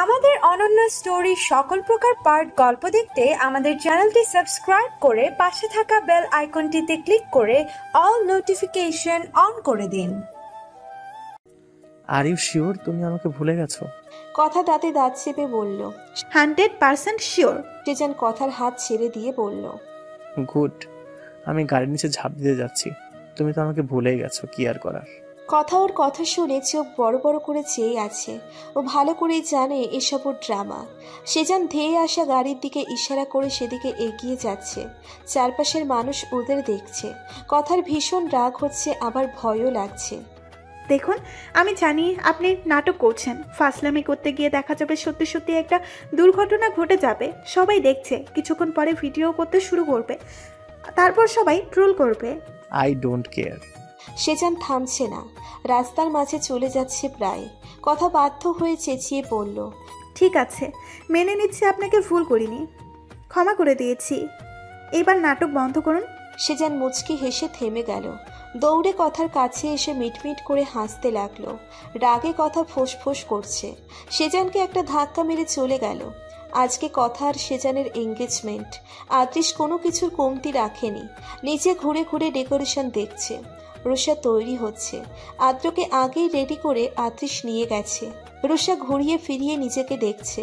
আমাদের অনন্য স্টোরি সকল প্রকার পার্ট গল্প দেখতে আমাদের চ্যানেলটি সাবস্ক্রাইব করে পাশে থাকা বেল আইকনটিতে ক্লিক করে অল নোটিফিকেশন অন করে দিন। আর ইউ শিওর তুমি আমাকে ভুলে গেছো? কথা দাঁতে দাঁত চেপে বলল। 100% শিওর। সেজান কথার হাত ছেড়ে দিয়ে বলল, গুড। আমি গাড়ির নিচে ঝাঁপ দিতে যাচ্ছি। তুমি তো আমাকে ভুলেই গেছো, কি আর করার। ওর কথা শুনে চোখ বড় বড় করে চেয়ে আছে। ও ভালো করেই জানে এসব ওর ড্রামা। সেজান ধেয়ে আসা গাড়ির দিকে ইশারা করে সেদিকে এগিয়ে যাচ্ছে। চারপাশের মানুষ ওদের দেখছে। কথার ভীষণ রাগ হচ্ছে, আবার ভয়ও লাগছে। দেখুন, আমি জানি আপনি নাটক করছেন। ফাসলামি করতে গিয়ে দেখা যাবে সত্যি সত্যি একটা দুর্ঘটনা ঘটে যাবে। সবাই দেখছে, কিছুক্ষণ পরে ভিডিও করতে শুরু করবে, তারপর সবাই ট্রোল করবে। I don't care. সেজান থামছে না, রাস্তার মাঝে চলে যাচ্ছে প্রায়। কথা বাধ্য হয়ে চেঁচিয়ে পড়ল, ঠিক আছে, মেনে নিচ্ছি আপনাকে ভুল করিনি, ক্ষমা করে দিয়েছি, এবার নাটক বন্ধ করুন। সেজান মুচকি হেসে থেমে গেল। দৌড়ে কথার কাছে এসে মিটমিট করে হাসতে লাগলো। রাগে কথা ফোঁস করছে। সেজানকে একটা ধাক্কা মেরে চলে গেল। আজকে কথা আর সেজানের এঙ্গেজমেন্ট। আদৃশ কোনো কিছুর কমতি রাখেনি। নিচে ঘুরে ঘুরে ডেকোরেশন দেখছে। রুষা তৈরি হচ্ছে। আদ্রকে আগেই রেডি করে আদৃশ নিয়ে গেছে। রুষা ঘুরিয়ে ফিরিয়ে নিজেকে দেখছে।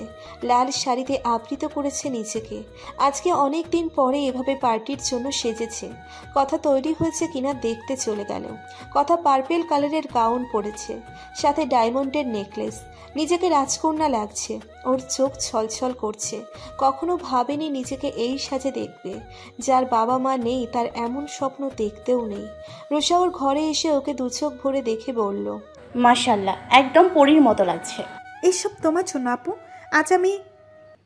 লাল শাড়িতে আবৃত করেছে নিজেকে। আজকে অনেক দিন পরে এভাবে পার্টির জন্য সেজেছে। কথা তৈরি হয়েছে কিনা দেখতে চলে গেল। কথা পার্পেল কালারের গাউন পরেছে, সাথে ডায়মন্ডের নেকলেস। নিজেকে রাজকন্যা লাগছে। ওর চোখ ছলছল করছে। কখনো ভাবেনি নিজেকে এই সাজে দেখবে। যার বাবা মা নেই তার এমন স্বপ্ন দেখতেও নেই। রুষা ওর ঘরে এসে ওকে দু চোখ ভরে দেখে বলল, মাশাআল্লাহ, একদম পরীর মতো লাগছে। এইসব তোমার জন্য আপু, আজ আমি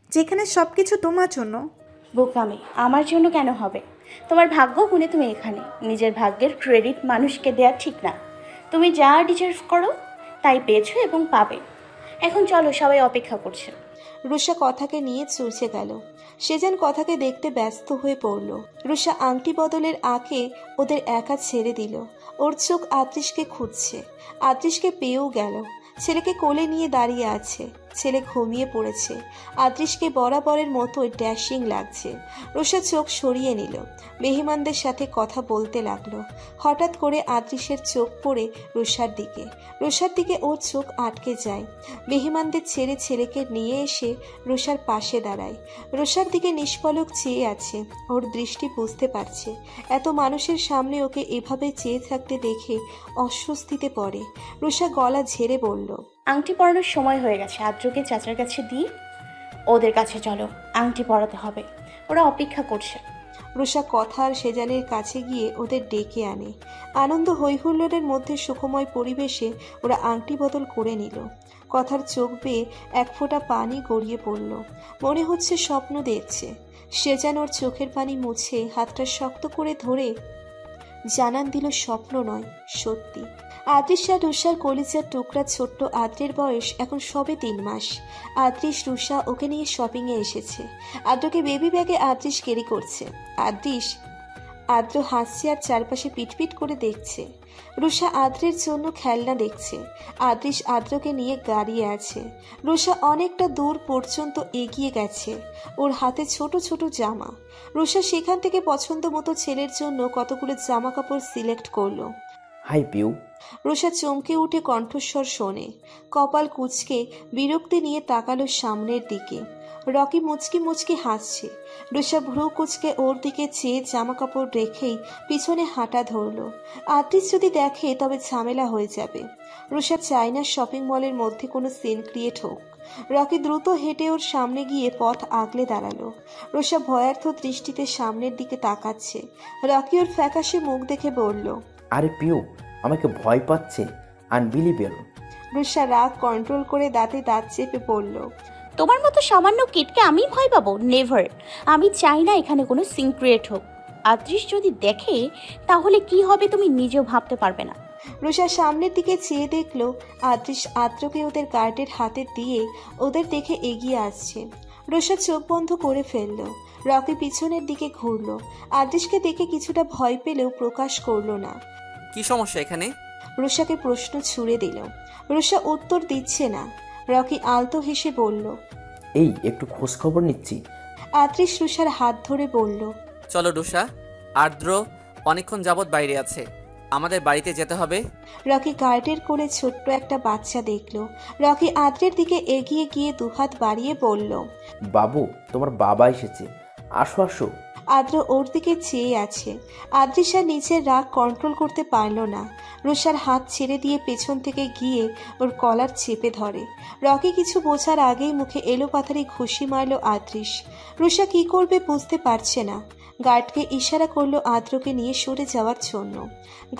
যেখানে সব কিছু তোমার জন্য। বোকামি আমার জন্য কেন হবে? তোমার ভাগ্য গুণে তুমি এখানে। নিজের ভাগ্যের ক্রেডিট মানুষকে দেয়া ঠিক না। তুমি যা ডিজার্ভ করো তাই পেয়েছো এবং পাবে। এখন চলো, সবাই অপেক্ষা করছে। রুষা কথাকে নিয়ে চলছে গেল। সেজান কথাকে দেখতে ব্যস্ত হয়ে পড়ল। রুষা আংটি বদলের আঁকে ওদের একা ছেড়ে দিল। ওর চোখ আদৃশকে খুঁজছে। আদৃশকে পেয়েও গেল। ছেলেকে কোলে নিয়ে দাঁড়িয়ে আছে। ছেলে ঘুমিয়ে পড়েছে। আদৃশকে বরাবরের মতো ড্যাশিং লাগছে। রুষা চোখ সরিয়ে নিল। মেহমানদের সাথে কথা বলতে লাগলো। হঠাৎ করে আদৃশের চোখ পড়ে রুষার দিকে ওর চোখ আটকে যায়। মেহমানদের ছেড়ে ছেলেকে নিয়ে এসে রুষার পাশে দাঁড়ায়। রুষার দিকে নিষ্পলক চেয়ে আছে। ওর দৃষ্টি বুঝতে পারছে এত মানুষের সামনে ওকে এভাবে চেয়ে থাকতে দেখে অস্বস্তিতে পড়ে। রুষা গলা ঝেড়ে বলল, আংটি পরানোর সময় হয়ে গেছে। আদ্রকে চাচার কাছে দিয়ে ওদের কাছে চলো, আংটি পরাতে হবে, ওরা অপেক্ষা করছে। রুষা কথা আর সেজানের কাছে গিয়ে ওদের ডেকে আনে। আনন্দ হৈহুল্লোড়ের মধ্যে সুখময় পরিবেশে ওরা আংটি বদল করে নিল। কথার চোখ বেয়ে এক ফোঁটা পানি গড়িয়ে পড়ল। মনে হচ্ছে স্বপ্ন দেখছে। সেজান ওর চোখের পানি মুছে হাতটা শক্ত করে ধরে জানান দিল স্বপ্ন নয়, সত্যি। আদৃশ আর রুষার কলিজার টুকরা ছোট্ট আদ্রের বয়স এখন সবে 3 মাস। আদৃশ রুষা ওকে নিয়ে শপিংয়ে এসেছে। আদ্রকে বেবি ব্যাগে আদৃশ ক্যারি করছে। আদ্র হাসছে আর চারপাশে পিটপিট করে দেখছে। রুষা আদ্রের জন্য খেলনা দেখছে। আদৃশ আদ্রকে নিয়ে দাঁড়িয়ে আছে। রুষা অনেকটা দূর পর্যন্ত এগিয়ে গেছে। ওর হাতে ছোট ছোট জামা। রুষা সেখান থেকে পছন্দ মতো ছেলের জন্য কতগুলো জামা কাপড় সিলেক্ট করলো। হাই পিউ। রুষা চমকে উঠে কণ্ঠস্বর শোনে। কপাল কুঁচকে বিরক্তি নিয়ে তাকালো সামনের দিকে। রকি মুচকি মুচকি হাসছে। রুষা ভ্রু কুঁচকে ওর দিকে চেয়ে জামা কাপড় রেখেই পিছনে হাঁটা ধরলো। আদৃশ যদি দেখে তবে ঝামেলা হয়ে যাবে। রুষা চায় না শপিং মলের মধ্যে কোনো সিন ক্রিয়েট হোক। রকি দ্রুত হেঁটে ওর সামনে গিয়ে পথ আগলে দাঁড়ালো। রুষা ভয়ার্থ দৃষ্টিতে সামনের দিকে তাকাচ্ছে। রকি ওর ফ্যাকাশে মুখ দেখে বলল, আরে পিউ, আমাকে ভয় পাচ্ছে, আনবিলিভেবল। রুষা রাগ কন্ট্রোল করে দাঁতে দাঁত চেপে পড়ল, তোমার মতো সামান্য কিটকে আমি ভয় পাবো? নেভার। আমি চাই না এখানে কোনো সিন ক্রিয়েট হোক। আদৃশ যদি দেখে তাহলে কি হবে তুমি নিজেও ভাবতে পারবে না। রুষা সামনের দিকে চেয়ে দেখলো আদৃশ আদ্রকে ওদের গার্ডের হাতে দিয়ে ওদের দেখে এগিয়ে আসছে। রুষা চোখ বন্ধ করে ফেলল। রকি পিছনের দিকে ঘুরলো। আদৃশকে দেখে কিছুটা ভয় পেলেও প্রকাশ করলো না। কি সমস্যা এখানে? রুষাকে প্রশ্ন ছুড়ে দিল। রুষা উত্তর দিচ্ছে না। রকি আলতো হেসে বলল, এই একটু খোঁজ খবর নিচ্ছি। আদ্রিস রুষার হাত ধরে বলল, চলো রুষা, আর্দ্র অনেকক্ষণ যাবৎ বাইরে আছে, আমাদের বাড়িতে যেতে হবে। রকি গার্ডের কোলে ছোট্ট একটা বাচ্চা দেখল। রকি আদ্রের দিকে এগিয়ে গিয়ে দুহাত বাড়িয়ে বলল, বাবু, তোমার বাবা এসেছে, আসো আসো। আদ্র ওর দিকে চেয়ে আছে। আদ্রিসা নিজের রাগ কন্ট্রোল করতে পারল না। রুষার হাত ছেড়ে দিয়ে পেছন থেকে গিয়ে ওর কলার চেপে ধরে। রকি কিছু বোঝার আগেই মুখে এলোপাথারি ঘুষি মারল আদ্রিস। রুষা কি করবে বুঝতে পারছে না। গার্ডকে ইশারা করলো আদ্রকে নিয়ে সরে যাওয়ার জন্য।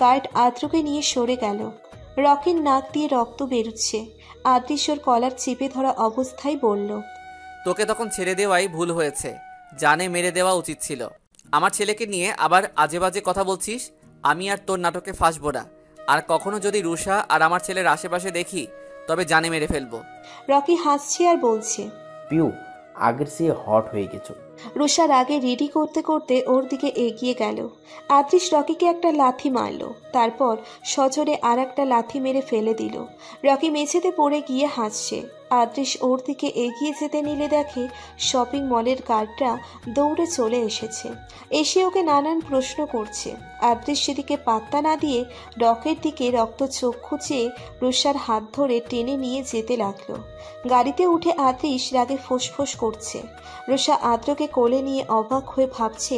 গার্ড আদ্রকে নিয়ে সরে গেল। রকির নাক দিয়ে রক্ত বেরোচ্ছে। আদ্রিস ওর কলার চেপে ধরা অবস্থায় বলল, তোকে তখন ছেড়ে দেওয়াই ভুল হয়েছে, জানে মেরে দেওয়া উচিত ছিল। আমার ছেলেকে নিয়ে আবার আজে বাজে কথা বলছিস। আমি আর তোর নাটকে ফাঁসবো না। আর কখনো যদি রুষা আর আমার ছেলের আশেপাশে দেখি তবে জানে মেরে ফেলবো। রকি হাসছে আর বলছে, পিউ, আগের চেয়ে হট হয়ে গেছো। রুষা রাগে রেডি করতে করতে ওর দিকে এগিয়ে গেল। আদ্রিস রকিকে একটা লাথি মারল, তারপর সজোরে আর একটা লাথি মেরে ফেলে দিল। রকি মেঝেতে পড়ে গিয়ে হাসছে। আদ্রিস ওর দিকে এগিয়ে যেতে নিলে দেখে শপিং মলের গার্ডরা দৌড়ে চলে এসেছে। এসে ওকে নানান প্রশ্ন করছে। আদ্রিস সেদিকে পাত্তা না দিয়ে রকের দিকে রক্তচক্ষু চেয়ে রুষার হাত ধরে টেনে নিয়ে যেতে লাগলো। গাড়িতে উঠে আদ্রিস রাগে ফোঁস করছে। রুষা আদ্রকে কোলে নিয়ে অবাক হয়ে ভাবছে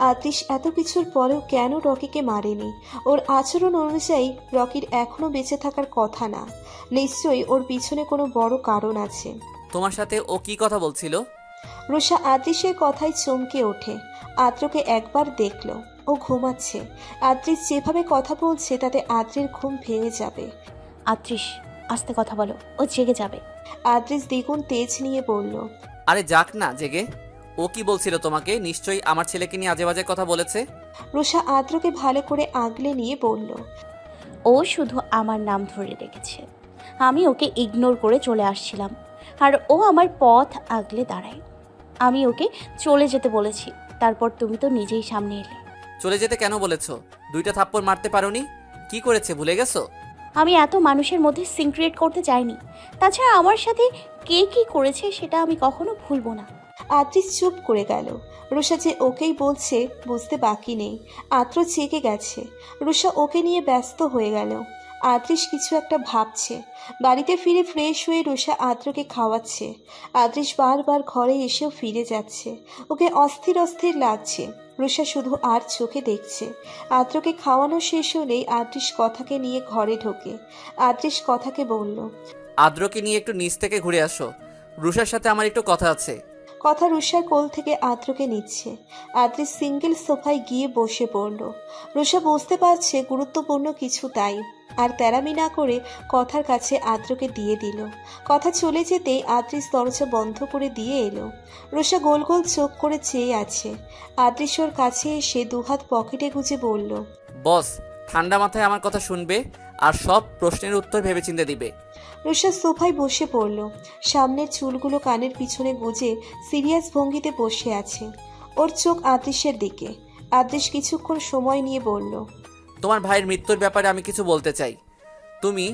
আদ্রিস এত কিছুর পরেও কেন রকিকে মারেনি। ওর আচরণ অনুযায়ী রকির এখনো বেঁচে থাকার কথা না। নিশ্চয়ই ওর পিছনে কোনো বড় কারণ আছে। তোমার সাথে ও কি কথা বলছিল? রুষা আদ্রিসের কথায় চমকে ওঠে। আদ্রকে একবার দেখল, ও ঘুমাচ্ছে। আদ্রিস যেভাবে কথা বলছে তাতে আদ্রের ঘুম ভেঙে যাবে। আদ্রিস, আস্তে কথা বলো, ও জেগে যাবে। আদ্রিস দ্বিগুণ তেজ নিয়ে বলল, আরে যাক না জেগে। ও কি বলছিল তোমাকে? নিশ্চয়ই আমার ছেলেকে নিয়ে আজে বাজে কথা বলেছে। রুষা আদ্রকে ভালো করে আগলে নিয়ে বলল, ও শুধু আমার নাম ধরে রেখেছে। আমি ওকে ইগনোর করে চলে আসছিলাম, আর ও আমার পথ আগলে দাঁড়ায়। আমি ওকে চলে যেতে বলেছি, তারপর তুমি তো নিজেই সামনে এলে। চলে যেতে কেন বলেছো? 2টা থাপ্পড় মারতে পারোনি? কি করেছে ভুলে গেছো? আমি এত মানুষের মধ্যে সিক্রেট করতে চাইনি। তাছাড়া আমার সাথে কে কি করেছে সেটা আমি কখনো ভুলবো না। আদ্রিস চুপ করে গেল। রুষা যে ওকেই বলছে বুঝতে বাকি নেই। আদ্র জেগে গেছে। রুষা ওকে নিয়ে ব্যস্ত হয়ে গেল। আদ্রিস কিছু একটা ভাবছে। বাড়িতে ফিরে ফ্রেশ হয়ে রুষা আদ্রকে খাওয়াচ্ছে। আদ্রিস বারবার ঘরে এসেও ফিরে যাচ্ছে। ওকে অস্থির লাগছে। রুষা শুধু আর চোখে দেখছে। আদ্রকে খাওয়ানো শেষ হলেই আদ্রিস কথাকে নিয়ে ঘরে ঢোকে। আদ্রিস কথাকে বলল, আদ্রকে নিয়ে একটু নিচ থেকে ঘুরে আসো, রুষার সাথে আমার একটু কথা আছে। কথা রুষার কোল থেকে আদ্রকে নিচ্ছে। আদ্রিস সিঙ্গেল সোফায় গিয়ে বসে পড়ল। রুষা বুঝতে পারছে গুরুত্বপূর্ণ কিছু, তাই আর তেরামি না করে কথার কাছে আদ্রকে দিয়ে দিল। কথা চলে যেতেই আদ্রিস দরজা বন্ধ করে দিয়ে এলো। রুষা গোল গোল চোখ করে চেয়ে আছে। আদ্রিস ওর কাছে এসে দুহাত পকেটে গুজে বলল, বস ঠান্ডা মাথায় আমার কথা শুনবে আর সব প্রশ্নের উত্তর ভেবেচিন্তে দিবে। রুষা সোফায় বসে পড়ল। সামনের চুলগুলো কানের পিছনে গুজে সিরিয়াস ভঙ্গিতে বসে আছে। ওর চোখ আদ্রিসের দিকে। আদ্রিস কিছুক্ষণ সময় নিয়ে বলল, তোমার ভাইয়ের মৃত্যুর ব্যাপারে আমি কিছু বলতে চাই। তুমি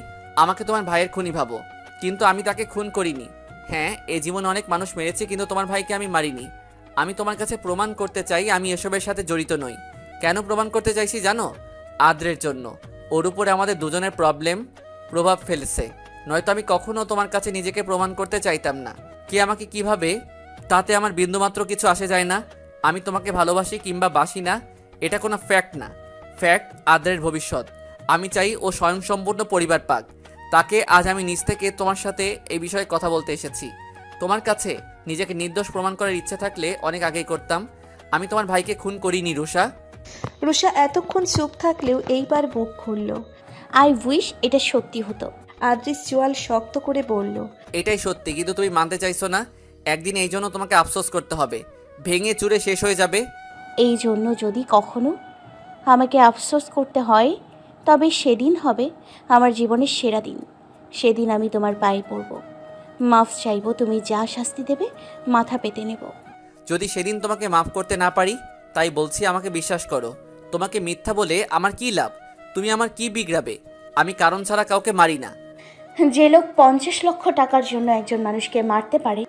আমাকে তোমার ভাইয়ের খুনি ভাবো, কিন্তু আমি তাকে খুন করিনি। হ্যাঁ, এই জীবনে অনেক মানুষ মেরেছে, কিন্তু তোমার ভাইকে আমি মারিনি। আমি তোমার কাছে প্রমাণ করতে চাই আমি এসবের সাথে জড়িত নই। কেন প্রমাণ করতে চাইছি জানো? আদ্রের জন্য। ওর উপরে আমাদের দুজনের প্রভাব ফেলছে। নয়তো আমি কখনো তোমার কাছে নিজেকে প্রমাণ করতে চাইতাম না। কে আমাকে কিভাবে, তাতে আমার বিন্দুমাত্র কিছু আসে যায় না। আমি তোমাকে ভালোবাসি কিংবা বাসি না, এটা কোনো ফ্যাক্ট না। ফ্যাক্ট আদ্রের ভবিষ্যৎ। আমি চাই ও স্বয়ংসম্পূর্ণ পরিবার পাক। তাকে আজ আমি নিজ থেকে তোমার সাথে এই বিষয়ে কথা বলতে এসেছি। তোমার কাছে নিজেকে নির্দোষ প্রমাণ করার ইচ্ছে থাকলে অনেক আগেই করতাম। আমি তোমার ভাইকে খুন করিনি রুষা। রুষা এতক্ষণ চুপ থাকলেও এইবার মুখ খুলল। আই উইশ এটা সত্যি হতো। আদ্রিস চোয়াল শক্ত করে বলল, এটাই সত্যি, কিন্তু তুমি মানতে চাইছো না। একদিন এই জন্য তোমাকে আফসোস করতে হবে, ভেঙে চুরে শেষ হয়ে যাবে। এই জন্য যদি কখনো আমাকে আফসোস করতে হয়, তবে সেদিন হবে আমার জীবনের সেরা দিন। সেদিন আমি তোমার পায়ে পড়ব, মাফ চাইব, তুমি যা শাস্তি দেবে মাথা পেতে নেব। যদি সেদিন তোমাকে মাফ করতে না পারি, তাই বলছি আমাকে বিশ্বাস করো। তোমাকে মিথ্যা বলে আমার কি লাভ? তুমি আমার কি বিগড়াবে? আমি কারণ ছাড়া কাউকে মারি না। যে লোক 50 লক্ষ টাকার জন্য একজন মানুষকে মারতে পারে,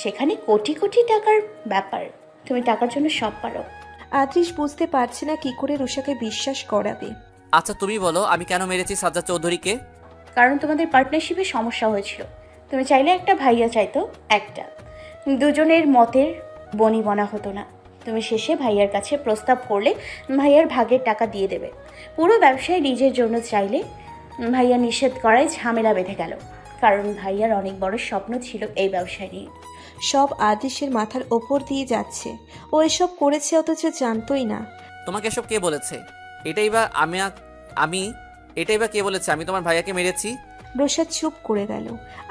সেখানে কোটি কোটি টাকার ব্যাপার। তুমি টাকার জন্য সব পারো। আদ্রিস বুঝতে পারছে না কি করে রুষাকে বিশ্বাস করাবে। আচ্ছা তুমি বলো আমি কেন মেরেছি সাজ্জাদ চৌধুরীকে? কারণ তোমাদের পার্টনারশিপে সমস্যা হয়েছিল। তুমি চাইলে একটা ভাইয়া চাইতো একটা, দুজনের মতের বনিবনা হতো না। তুমি শেষে ভাইয়ার কাছে প্রস্তাব করলে ভাইয়ার ভাগের টাকা দিয়ে দেবে। পুরো ব্যবসায় নিজের জন্য চাইলে ভাইয়া নিষেধ করায় ঝামেলা বেঁধে গেল, কারণ ভাইয়ার অনেক বড় স্বপ্ন ছিল এই ব্যবসায় নিয়ে। সব আদ্রিসের মাথার ওপর দিয়ে যাচ্ছে। ও এসব করেছে অথচ জানতোই না। তোমাকে এসব কে বলেছে? এটাই বা এটাই বা কে বলেছে আমি তোমার ভাইয়াকে মেরেছি? রোশা চুপ করে গেল।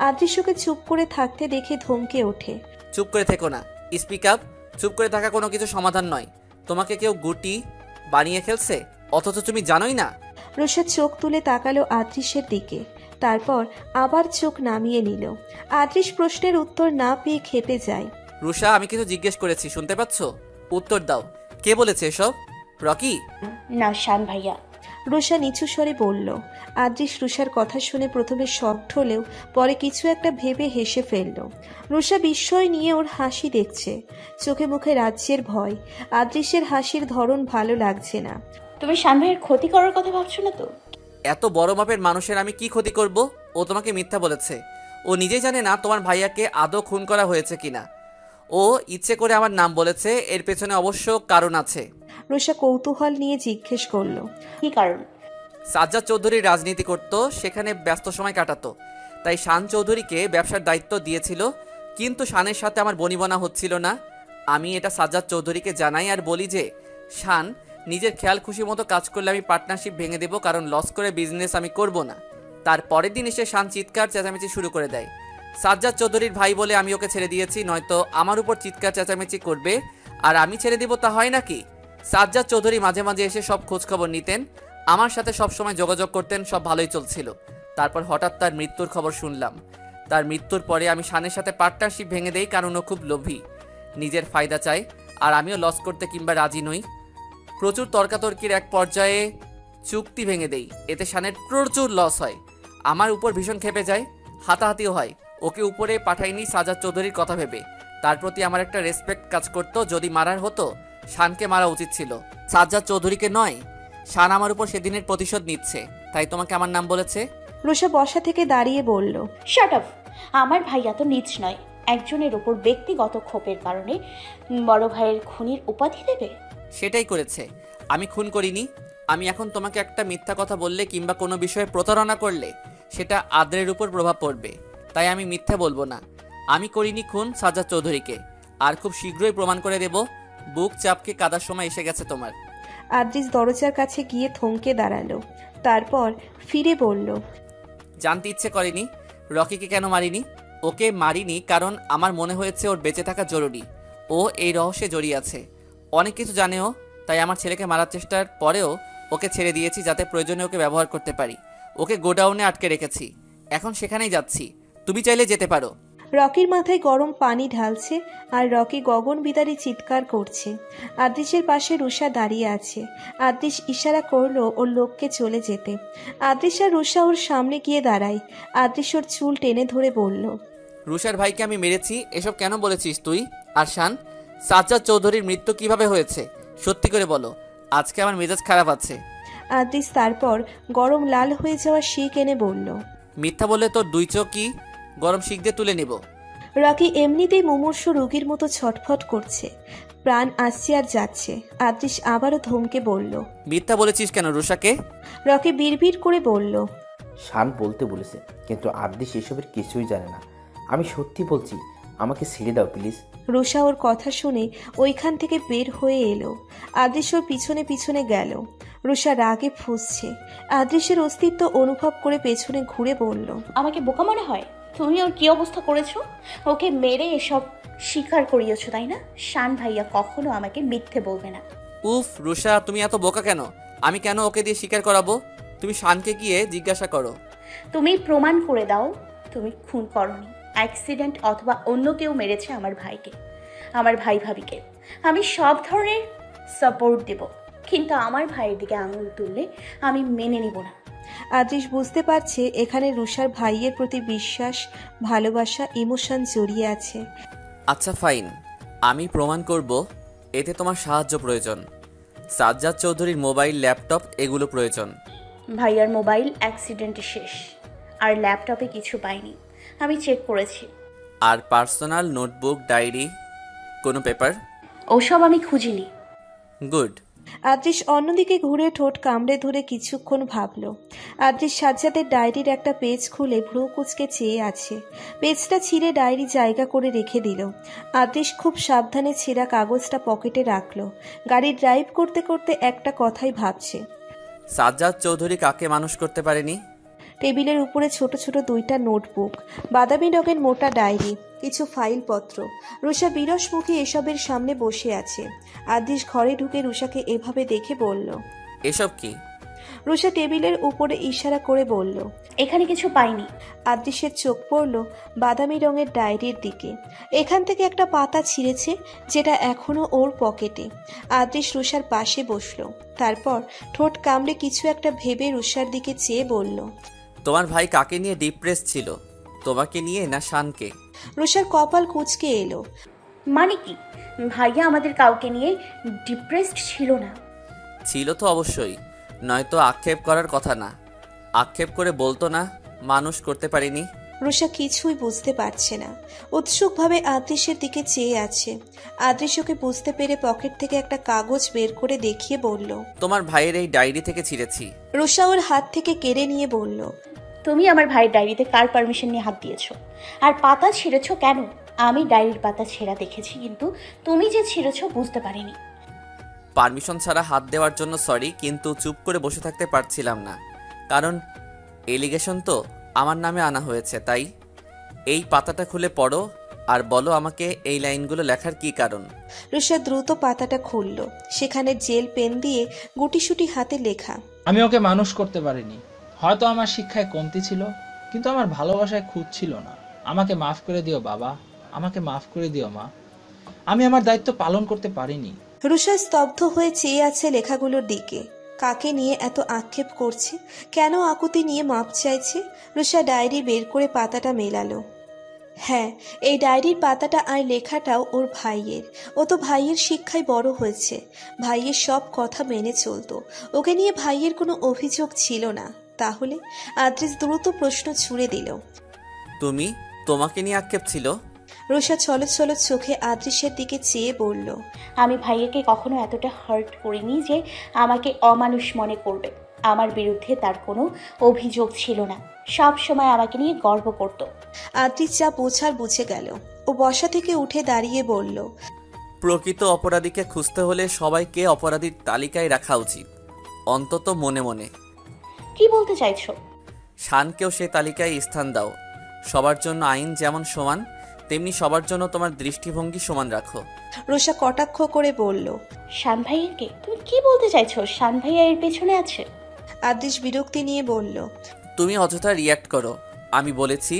আদ্রিস ওকে চুপ করে থাকতে দেখে ধমকে ওঠে। চুপ করে থেকো না, স্পিক আপ। চুপ করে থাকা কোনো কিছু সমাধান নয়। তোমাকে কেউ গুটি বানিয়ে খেলছে, অথচ তুমি জানোই না। রোশা চোখ তুলে তাকালো আদ্রিসের দিকে, তারপর আবার চোখ নামিয়ে নিল। আদ্রিস প্রশ্নের উত্তর না পেয়ে খেপে যায়। রুষা, আমি কিছু জিজ্ঞেস করেছি, শুনতে পাচ্ছ? উত্তর দাও। কে বলেছে এসব? রকি? না, শান ভাইয়া। রুষা নিচু স্বরে বলল। আদ্রিস রুষার কথা শুনে প্রথমে শকড হলেও পরে কিছু একটা ভেবে হেসে ফেলল। রুষা বিস্ময় নিয়ে ওর হাসি দেখছে, চোখে মুখে রাজ্যের ভয়। আদ্রিসের হাসির ধরন ভালো লাগছে না। তুমি শান ভাইয়ের ক্ষতি করার কথা ভাবছো না তো? এত বড় মাপের মানুষের আমি কি ক্ষতি করব? ও তোমাকে মিথ্যা বলেছে। ও নিজেই জানে না তোমার ভাইয়াকে আদৌ খুন করা হয়েছে কিনা। ও ইচ্ছে করে আমার নাম বলেছে, এর পেছনে অবশ্য কারণ আছে। রুষা কৌতূহল নিয়ে জিজ্ঞেস করলো, কি কারণ? সাজ্জাদ চৌধুরী রাজনীতি করত, সেখানে ব্যস্ত সময় কাটাতো, তাই শান চৌধুরীকে ব্যবসার দায়িত্ব দিয়েছিল। কিন্তু শানের সাথে আমার বনিবনা হচ্ছিল না। আমি এটা সাজ্জাদ চৌধুরীকে জানাই আর বলি যে শান নিজের খেয়াল খুশি মতো কাজ করলে আমি পার্টনারশিপ ভেঙে দেবো, কারণ লস করে বিজনেস আমি করব না। তার পরের দিন এসে শান চিৎকার চেঁচামেচি শুরু করে দেয়। সাজ্জাদ চৌধুরীর ভাই বলে আমি ওকে ছেড়ে দিয়েছি, নয়তো আমার উপর চিৎকার চেঁচামেচি করবে আর আমি ছেড়ে দিব, তা হয় নাকি? সাজ্জাদ চৌধুরী মাঝে মাঝে এসে সব খোঁজখবর নিতেন, আমার সাথে সব সময় যোগাযোগ করতেন, সব ভালোই চলছিল। তারপর হঠাৎ তার মৃত্যুর খবর শুনলাম। তার মৃত্যুর পরে আমি শানের সাথে পার্টনারশিপ ভেঙে দেই, কারণ ও খুব লোভী, নিজের ফায়দা চাই, আর আমিও লস করতে কিংবা রাজি নই। প্রচুর তর্কাতর্কির এক পর্যায়ে চুক্তি ভেঙে দেই, এতে শানের প্রচুর লস হয়। আমার উপর ভীষণ ক্ষেপে যায়, হাতাহাতিও হয়। ওকে উপরে পাঠাইনি সাজ্জাদ চৌধুরীর কথা ভেবে। তার প্রতি আমার একটা রেসপেক্ট কাজ করতো। যদি মারার হতো শানকে মারা উচিত ছিল, সাজ্জাদ চৌধুরীকে নয়। শান আমার উপর সেদিনের প্রতিশোধ নিচ্ছে, তাই তোমাকে আমার নাম বলেছে। রুষা বসা থেকে দাঁড়িয়ে বলল, শাট আপ। আমার ভাই এত নীচ নয়, একজনের উপর ব্যক্তিগত ক্ষোভের কারণে বড় ভাইয়ের খুনির উপাধি দেবে। সেটাই করেছে, আমি খুন করিনি। আমি এখন তোমাকে একটা মিথ্যা কথা বললে কিংবা কোনো বিষয়ে প্রতারণা করলে সেটা আদ্রের উপর প্রভাব পড়বে, তাই আমি মিথ্যা বলবো না। আমি করিনি খুন সাজ্জাদ চৌধুরীকে, আর খুব শীঘ্রই প্রমাণ করে দেব। বুক চাপকে কাদার সময় এসে গেছে তোমার। আদ্রিস দরজার কাছে গিয়ে থমকে দাঁড়ালো, তারপর ফিরে বলল, জানতে ইচ্ছে করেনি রকিকে কেন মারিনি। ওকে মারিনি কারণ আমার মনে হয়েছে ওর বেঁচে থাকা জরুরি। ও এই রহস্যে জড়িয়ে আছে, অনেক কিছু জানেও, তাই আমার ছেলেকে মারার চেষ্টার পরেও ওকে ছেড়ে দিয়েছি, যাতে প্রয়োজনে ওকে ব্যবহার করতে পারি। ওকে গোডাউনে আটকে রেখেছি, এখন সেখানেই যাচ্ছি, তুমি চাইলে যেতে পারো। রকির মাথায় গরম পানি ঢালছে আর রকি গগন বিদারী চিৎকার করছে। আদ্রিসের পাশে রুষা দাঁড়িয়ে আছে। আদ্রিস ইশারা করলো ওর লোককে চলে যেতে। আদ্রিস আর রুষা ওর সামনে গিয়ে দাঁড়ায়। আদ্রিস ওর চুল টেনে ধরে বলল, রুষার ভাইকে আমি মেরেছি, এসব কেন বলেছিস তুই? আর শান, সাজ্জাদ চৌধুরীর মৃত্যু কিভাবে হয়েছে সত্যি করে বলো, আজকে আমার মেজাজ খারাপ আছে। আদ্রিস তারপর গরম লাল হয়ে যাওয়া শিক এনে বলল, মিথ্যা বললে তোর দুই চোখই গরম শিক দিয়ে তুলে নেব। রকি এমনিতেই মুমূর্ষু রোগীর মতো ছটফট করছে, প্রাণ আসছে আর যাচ্ছে। আদ্রিস আবারও ধমকে বলল, মিথ্যা বলেছিস কেন রুষাকে? রকি বিড়বিড় করে বলল, শান বলতে বলেছে, কিন্তু আদ্রিস এসবের কিছুই জানে না। আমি সত্যি বলছি, আমাকে ছেড়ে দাও প্লিজ। রুষা ওর কথা শুনে ওইখান থেকে বের হয়ে এলো। আদ্রিস ওর পিছনে পিছনে গেল। রুষা রাগে ফুঁসছে। আদ্রিসের অস্তিত্ব অনুভব করে পেছনে ঘুরে বলল, আমাকে বোকা মনে হয়? তুমি ওর কি অবস্থা করেছো? ওকে মেরে এসব স্বীকার করিয়েছো, তাই না? শান ভাইয়া কখনো আমাকে মিথ্যে বলবে না। উফ রুষা, তুমি এত বোকা কেন? আমি কেন ওকে দিয়ে স্বীকার করাবো? তুমি শানকে গিয়ে জিজ্ঞাসা করো। তুমি প্রমাণ করে দাও তুমি খুন করনি, অ্যাক্সিডেন্ট অথবা অন্য কেউ মেরেছে আমার ভাইকে, আমার ভাই ভাবিকে। আমি সব ধরনের সাপোর্ট দেব, কিন্তু আমার ভাইয়ের দিকে আঙুল তুললে আমি মেনে নিব না। আদৃশ বুঝতে পারছে এখানে রুষার ভাইয়ের প্রতি বিশ্বাস, ভালোবাসা, ইমোশন জড়িয়ে আছে। আচ্ছা ফাইন, আমি প্রমাণ করব এতে তোমার সাহায্য প্রয়োজন। সাজ্জাদ চৌধুরীর মোবাইল, ল্যাপটপ এগুলো প্রয়োজন। ভাইয়ার মোবাইল অ্যাক্সিডেন্টে শেষ, আর ল্যাপটপে কিছু পাইনি, আমি চেক করেছি। আর পার্সোনাল নোটবুক, ডায়েরি, কোনো পেপার? ওসব আমি খুঁজিনি। গুড। আদৃশ অন্যদিকে ঘুরে ঠোঁট কামড়ে ধরে কিছুক্ষণ ভাবল। আদৃশ সাজ্জাদের ডায়েরির একটা পেজ খুলে ভ্রু কুঁচকে চেয়ে আছে। পেজটা ছিঁড়ে ডায়েরি জায়গা করে রেখে দিল। আদৃশ খুব সাবধানে ছেঁড়া কাগজটা পকেটে রাখল। গাড়ি ড্রাইভ করতে করতে একটা কথাই ভাবছে। সাজ্জাদ চৌধুরী কাকে মানুষ করতে পারেনি? টেবিলের উপরে ছোট ছোট 2টা নোটবুক, বাদামি রঙের মোটা ডায়েরি, কিছু ফাইলপত্র। রুষা বিরস মুখে এসবের সামনে বসে আছে। আদৃশ ঘরে ঢুকে রুষাকে এভাবে দেখে বলল, এসব কি? রুষা টেবিলের উপরে ইশারা করে বলল, এখানে কিছু পাইনি। আদৃশের চোখ পড়ল বাদামি রঙের ডায়েরির দিকে। এখান থেকে একটা পাতা ছিঁড়েছে, যেটা এখনো ওর পকেটে। আদৃশ রুষার পাশে বসলো। তারপর ঠোঁট কামড়ে কিছু একটা ভেবে রুষার দিকে চেয়ে বলল, তোমার ভাই কাকে নিয়ে ডিপ্রেস ছিল, তোমাকে নিয়ে না শানকে? রুষার কপাল কুঁচকে এলো। মানে কি? ভাইয়া আমাদের কাউকে নিয়ে ডিপ্রেসড ছিল না। ছিল তো অবশ্যই, নয়তো আক্ষেপ করার কথা না। আক্ষেপ করে বলতো না মানুষ করতে পারিনি। রুষা কিছুই বুঝতে পারছে না, উৎসুকভাবে আদৃশের দিকে চেয়ে আছে। আদৃশ ওকে বুঝতে পেরে পকেট থেকে একটা কাগজ বের করে দেখিয়ে বলল, তোমার ভাইয়ের এই ডায়েরি থেকে ছিঁড়েছি। রুষা ওর হাত থেকে কেড়ে নিয়ে বলল, তুমি আমার ভাইয়ের ডায়েরিতে কার পারমিশন নিয়ে হাত দিয়েছো? আর পাতা ছিঁড়েছো কেন? আমি ডায়েরির পাতা ছেঁড়া দেখেছি, কিন্তু তুমি যে ছিঁড়েছো বুঝতে পারিনি। পারমিশন ছাড়া হাত দেওয়ার জন্য সরি, কিন্তু চুপ করে বসে থাকতে পারছিলাম না, কারণ এলিগেশন তো আমার নামে আনা হয়েছে। তাই এই পাতাটা খুলে পড়ো আর বলো আমাকে এই লাইনগুলো লেখার কি কারণ। রুষা দ্রুত পাতাটা খুলল। সেখানে জেল পেন দিয়ে গুটিসুটি হাতে লেখা, আমি ওকে মানুষ করতে পারিনি। হয়তো আমার শিক্ষায় কমতি ছিল, কিন্তু আমার ভালোবাসায় খুঁত ছিল না। আমাকে মাফ করে দিও বাবা, আমাকে মাফ করে দিও মা। আমি আমার দায়িত্ব পালন করতে পারিনি। রুষা স্তব্ধ হয়ে চেয়ে আছে লেখাগুলোর দিকে। কাকে নিয়ে এত আক্ষেপ করছে? কেন আকুতি নিয়ে মাপ চাইছে? রুষা ডায়েরি বের করে পাতাটা মেলালো। হ্যাঁ, এই ডায়েরির পাতাটা আর লেখাটাও ওর ভাইয়ের। ও তো ভাইয়ের শিক্ষায় বড় হয়েছে, ভাইয়ের সব কথা মেনে চলতো। ওকে নিয়ে ভাইয়ের কোনো অভিযোগ ছিল না। তাহলে? আদৃশ দ্রুত প্রশ্ন ছুড়ে দিল, তোমাকে নিয়ে আক্ষেপ ছিল? রুষা ছলো ছলো চোখে আদৃশের দিকে চেয়ে বলল, আমি ভাইয়াকে কখনো এতটা হার্ট করিনি যে আমাকে অমানুষ মনে করবে। আমার বিরুদ্ধে তার কোনো অভিযোগ ছিল না, সব সময় আমাকে নিয়ে গর্ব করত। আদৃশ যা বোঝার বুঝে গেল। ও বসা থেকে উঠে দাঁড়িয়ে বলল, প্রকৃত অপরাধীকে খুঁজতে হলে সবাইকে অপরাধীর তালিকায় রাখা উচিত, অন্তত মনে মনে। কি বলতে চাইছো? শানকেও সে তালিকায় স্থান দাও। সবার জন্য আইন যেমন সমান, তেমনি সবার জন্য তোমার দৃষ্টিভঙ্গি সমান রাখো। রুষা কটাক্ষ করে বলল, শান ভাইয়াকে? তুমি কি বলতে চাইছো? শান ভাইয়া এর পেছনে আছে? আদৃশ বিরক্তি নিয়ে বলল, তুমি অযথা রিয়্যাক্ট করো। আমি বলেছি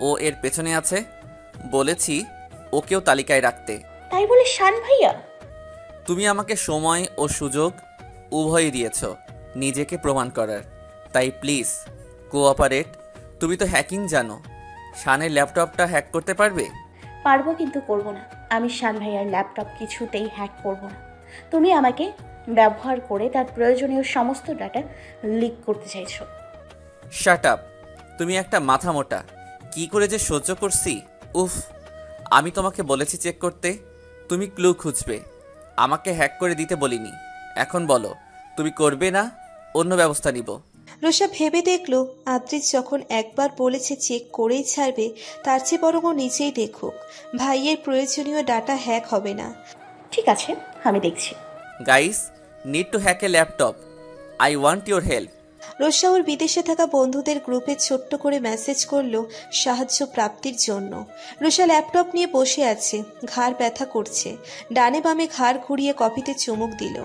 ও এর পেছনে আছে, বলেছি ওকেও তালিকায় রাখতে। তাই বলে শান ভাইয়া? তুমি আমাকে সময় ও সুযোগ উভয়ই দিয়েছ নিজেকে প্রমাণ করার, তাই প্লিজ কোঅপারেট। তুমি তো হ্যাকিং জানো, শানের ল্যাপটপটা হ্যাক করতে পারবে? পারবো, কিন্তু করব না। আমি শান ভাইয়ার ল্যাপটপ কিছুতেই হ্যাক করব না। তুমি আমাকে ব্যবহার করে তার প্রয়োজনীয় সমস্ত ডাটা লিক করতে চাইছো। Shut up. তুমি একটা মাথা মোটা, কি করে যে সহ্য করছি। উফ, আমি তোমাকে বলেছি চেক করতে, তুমি ক্লু খুঁজবে, আমাকে হ্যাক করে দিতে বলিনি। এখন বলো তুমি করবে না অন্য ব্যবস্থা নিব? রুষা ভেবে দেখল, আদৃশ যখন একবার বলেছে চেক করেই ছাড়বে, তার চেয়ে বরং ও নিজেই দেখুক। ভাইয়ের প্রয়োজনীয় ডাটা হ্যাক হবে না। ঠিক আছে, আমি দেখছি। Guys, need to hack a laptop, I want your help. Rusha ওর বিদেশে থাকা বন্ধুদের গ্রুপে ছোট্ট করে মেসেজ করলো সাহায্য প্রাপ্তির জন্য। রুষা ল্যাপটপ নিয়ে বসে আছে, ঘাড় ব্যথা করছে। ডানে বামে ঘাড় ঘুরিয়ে কফিতে চুমুক দিল।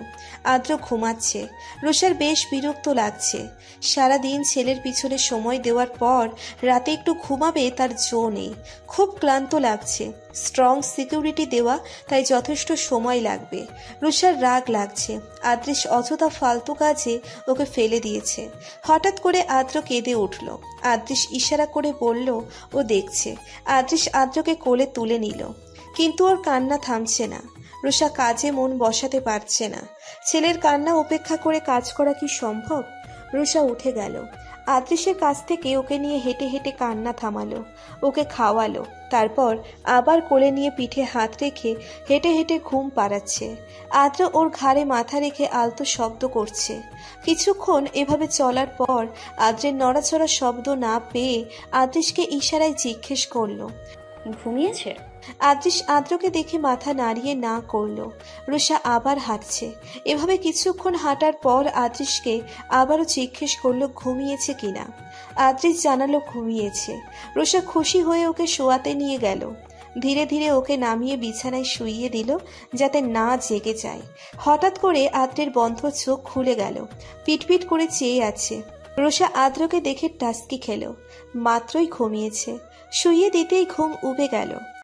আদ্র ঘুমাচ্ছে। রুষার বেশ বিরক্ত লাগছে। সারাদিন ছেলের পিছনে সময় দেওয়ার পর রাতে একটু ঘুমাবে তার জো নেই। খুব ক্লান্ত লাগছে। স্ট্রং সিকিউরিটি দেওয়া, তাই যথেষ্ট সময় লাগবে। রুষার রাগ লাগছে। আদৃশ অযথা ফালতু কাজে ওকে ফেলে দিয়েছে। হঠাৎ করে আদ্র কেঁদে উঠল। আদৃশ ইশারা করে বলল ও দেখছে। আদৃশ আদ্রকে কোলে তুলে নিল, কিন্তু ওর কান্না থামছে না। রুষা কাজে মন বসাতে পারছে না। ছেলের কান্না উপেক্ষা করে কাজ করা কি সম্ভব? রুষা উঠে গেল, আদৃশের কাছ থেকে ওকে নিয়ে হেঁটে হেঁটে কান্না থামালো, ওকে খাওয়ালো, তারপর আবার কোলে নিয়ে পিঠে হাত রেখে হেঁটে হেঁটে ঘুম পাড়াচ্ছে। আদ্র ওর ঘাড়ে মাথা রেখে আলতো শব্দ করছে। কিছুক্ষণ এভাবে চলার পর আদ্রের নড়াচড়া শব্দ না পেয়ে আদৃশকে ইশারায় জিজ্ঞেস করলো, ঘুমিয়েছে? আদৃশ আদ্রকে দেখে মাথা নাড়িয়ে না করলো। রুষা আবার হাঁটছে। এভাবে কিছুক্ষণ হাঁটার পর আদৃশকে আবারও জিজ্ঞেস করলো ঘুমিয়েছে কিনা। আদৃশ জানালো ঘুমিয়েছে। রুষা খুশি হয়ে ওকে শোয়াতে নিয়ে গেল। ধীরে ধীরে ওকে নামিয়ে বিছানায় শুইয়ে দিল যাতে না জেগে যায়। হঠাৎ করে আদ্রের বন্ধ চোখ খুলে গেল, পিটপিট করে চেয়ে আছে। রুষা আদ্রকে দেখে টাস্কি খেল, মাত্রই ঘুমিয়েছে। শুইয়ে দিতেই ঘুম উবে গেল।